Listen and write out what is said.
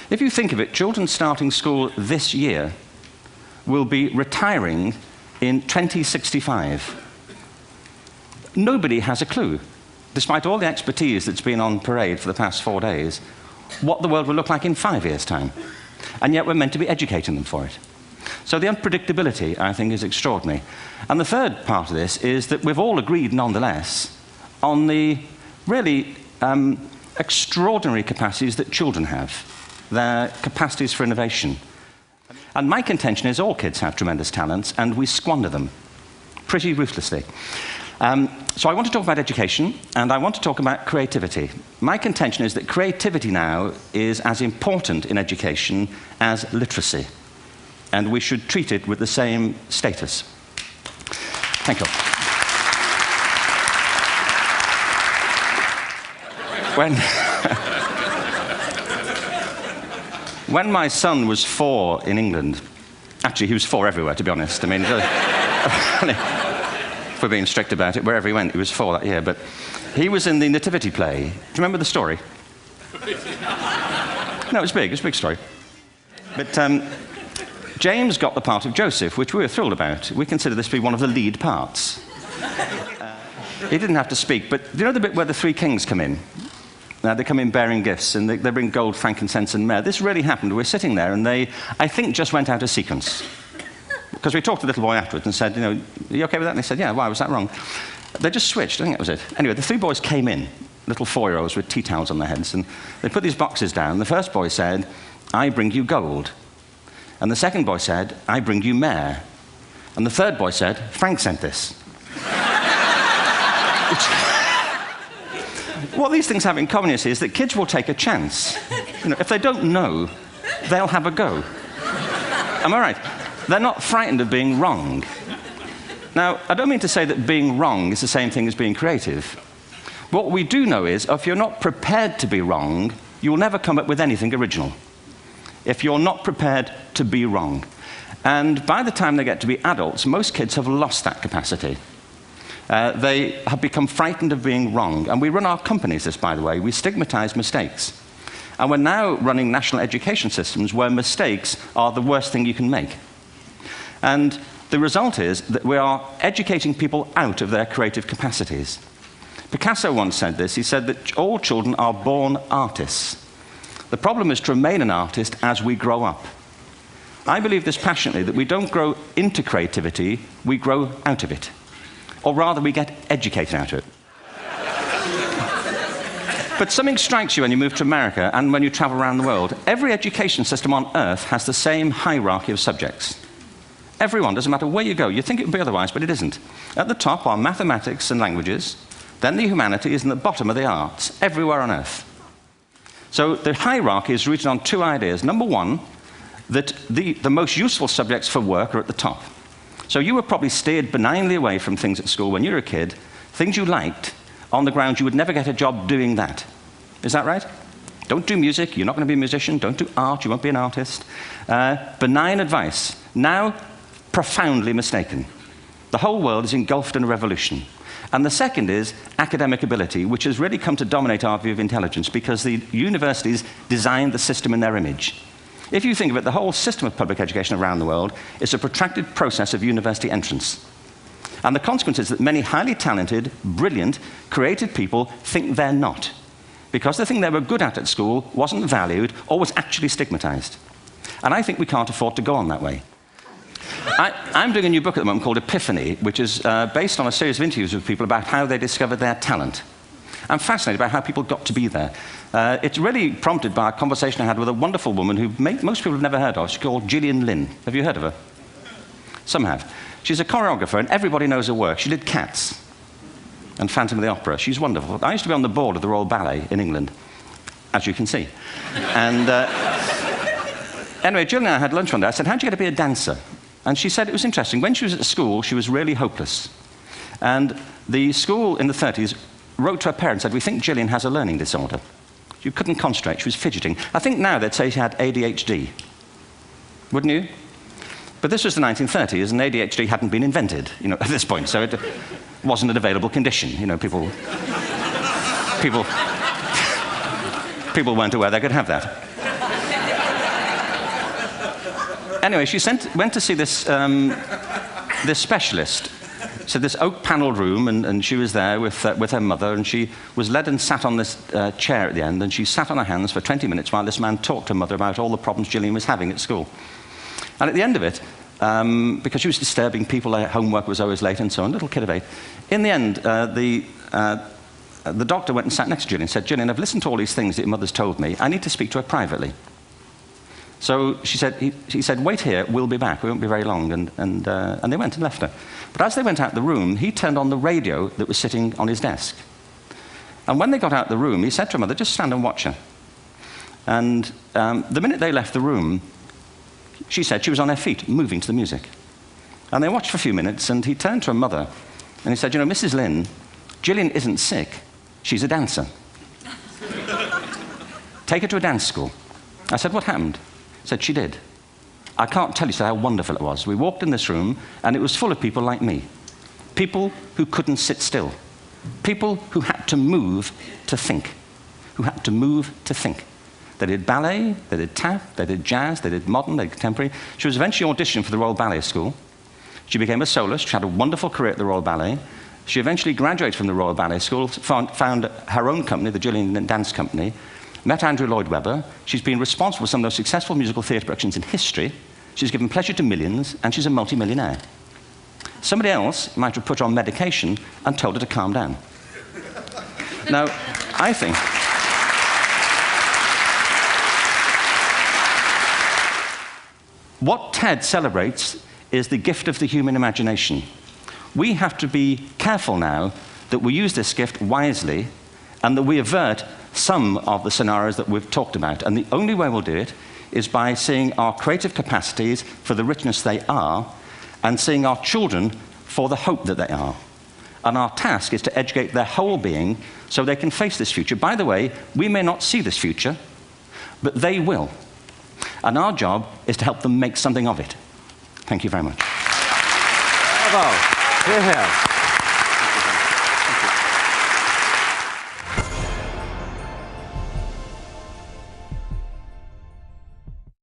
If you think of it, children starting school this year will be retiring in 2065. Nobody has a clue, despite all the expertise that's been on parade for the past 4 days, what the world will look like in 5 years' time. And yet we're meant to be educating them for it. So the unpredictability, I think, is extraordinary. And the third part of this is that we've all agreed, nonetheless, on the really extraordinary capacities that children have, their capacities for innovation. And my contention is all kids have tremendous talents, and we squander them pretty ruthlessly. So I want to talk about education, and I want to talk about creativity. My contention is that creativity now is as important in education as literacy, and we should treat it with the same status. Thank you. When my son was 4 in England, actually he was 4 everywhere, to be honest. I mean, if we're being strict about it, wherever he went, he was 4 that year. But he was in the Nativity play. Do you remember the story? No, it was big. It was a big story. But James got the part of Joseph, which we were thrilled about. We consider this to be one of the lead parts. He didn't have to speak, but do you know the bit where the 3 kings come in? They come in bearing gifts, and they bring gold, frankincense, and myrrh. This really happened. We're sitting there, and they, I think, just went out of sequence. Because we talked to the little boy afterwards and said, you know, are you okay with that? And they said, yeah, why was that wrong? They just switched. I think that was it. Anyway, the 3 boys came in, little 4-year-olds with tea towels on their heads, and they put these boxes down. The first boy said, I bring you gold. And the second boy said, I bring you myrrh. And the third boy said, Frank sent this. What these things have in common, you see, is that kids will take a chance. You know, if they don't know, they'll have a go. Am I right? They're not frightened of being wrong. Now, I don't mean to say that being wrong is the same thing as being creative. What we do know is, if you're not prepared to be wrong, you'll never come up with anything original. If you're not prepared to be wrong. And by the time they get to be adults, most kids have lost that capacity. They have become frightened of being wrong. And we run our companies this, by the way. We stigmatize mistakes. And we're now running national education systems where mistakes are the worst thing you can make. And the result is that we are educating people out of their creative capacities. Picasso once said this. He said that all children are born artists. The problem is to remain an artist as we grow up. I believe this passionately, that we don't grow into creativity, we grow out of it. Or rather, we get educated out of it. But something strikes you when you move to America and when you travel around the world. Every education system on Earth has the same hierarchy of subjects. Everyone, doesn't matter where you go. You think it would be otherwise, but it isn't. At the top are mathematics and languages, then the humanities, and at the bottom are the arts, everywhere on Earth. So the hierarchy is rooted on 2 ideas. Number one, that the most useful subjects for work are at the top. So you were probably steered benignly away from things at school when you were a kid, things you liked, on the grounds you would never get a job doing that. Is that right? Don't do music, you're not going to be a musician. Don't do art, you won't be an artist. Benign advice. Now, profoundly mistaken. The whole world is engulfed in a revolution. And the second is academic ability, which has really come to dominate our view of intelligence because the universities designed the system in their image. If you think of it, the whole system of public education around the world is a protracted process of university entrance. And the consequence is that many highly talented, brilliant, creative people think they're not, because the thing they were good at school wasn't valued or was actually stigmatized. And I think we can't afford to go on that way. I'm doing a new book at the moment called Epiphany, which is based on a series of interviews with people about how they discovered their talent. I'm fascinated by how people got to be there. It's really prompted by a conversation I had with a wonderful woman who most people have never heard of. She's called Gillian Lynn. Have you heard of her? Some have. She's a choreographer, and everybody knows her work. She did Cats and Phantom of the Opera. She's wonderful. I used to be on the board of the Royal Ballet in England, as you can see. And anyway, Gillian and I had lunch one day. I said, how'd you get to be a dancer? And she said it was interesting. When she was at school, she was really hopeless. And the school in the 30s wrote to her parents and said, we think Gillian has a learning disorder. She couldn't concentrate, she was fidgeting. I think now they'd say she had ADHD. Wouldn't you? But this was the 1930s, and ADHD hadn't been invented, you know, at this point, so it wasn't an available condition. You know, people weren't aware they could have that. anyway, she went to see this, this specialist. So this oak-panelled room, and she was there with her mother, and she was led and sat on this chair at the end, and she sat on her hands for 20 minutes while this man talked to her mother about all the problems Gillian was having at school. And at the end of it, because she was disturbing people, her homework was always late and so on, little kid of 8, in the end, the doctor went and sat next to Gillian and said, "Gillian, I've listened to all these things that your mother's told me. I need to speak to her privately." So he said, "Wait here, we'll be back. We won't be very long." And they went and left her. But as they went out the room, he turned on the radio that was sitting on his desk. And when they got out the room, he said to her mother, "Just stand and watch her." And the minute they left the room, she said she was on her feet, moving to the music. And they watched for a few minutes, and he turned to her mother, and he said, "You know, Mrs. Lynn, Gillian isn't sick. She's a dancer. Take her to a dance school." I said, "What happened?" He said, "She did. I can't tell you how wonderful it was. We walked in this room, and it was full of people like me. People who couldn't sit still. People who had to move to think. Who had to move to think. They did ballet, they did tap, they did jazz, they did modern, they did contemporary. She was eventually auditioned for the Royal Ballet School. She became a soloist. She had a wonderful career at the Royal Ballet. She eventually graduated from the Royal Ballet School, found her own company, the Gillian Dance Company, met Andrew Lloyd Webber. She's been responsible for some of the most successful musical theatre productions in history. She's given pleasure to millions, and she's a multi-millionaire. Somebody else might have put her on medication and told her to calm down. Now, I think what TED celebrates is the gift of the human imagination. We have to be careful now that we use this gift wisely and that we avert some of the scenarios that we've talked about. And the only way we'll do it is by seeing our creative capacities for the richness they are and seeing our children for the hope that they are. And our task is to educate their whole being so they can face this future. By the way, we may not see this future, but they will. And our job is to help them make something of it. Thank you very much. Bravo. Here, here.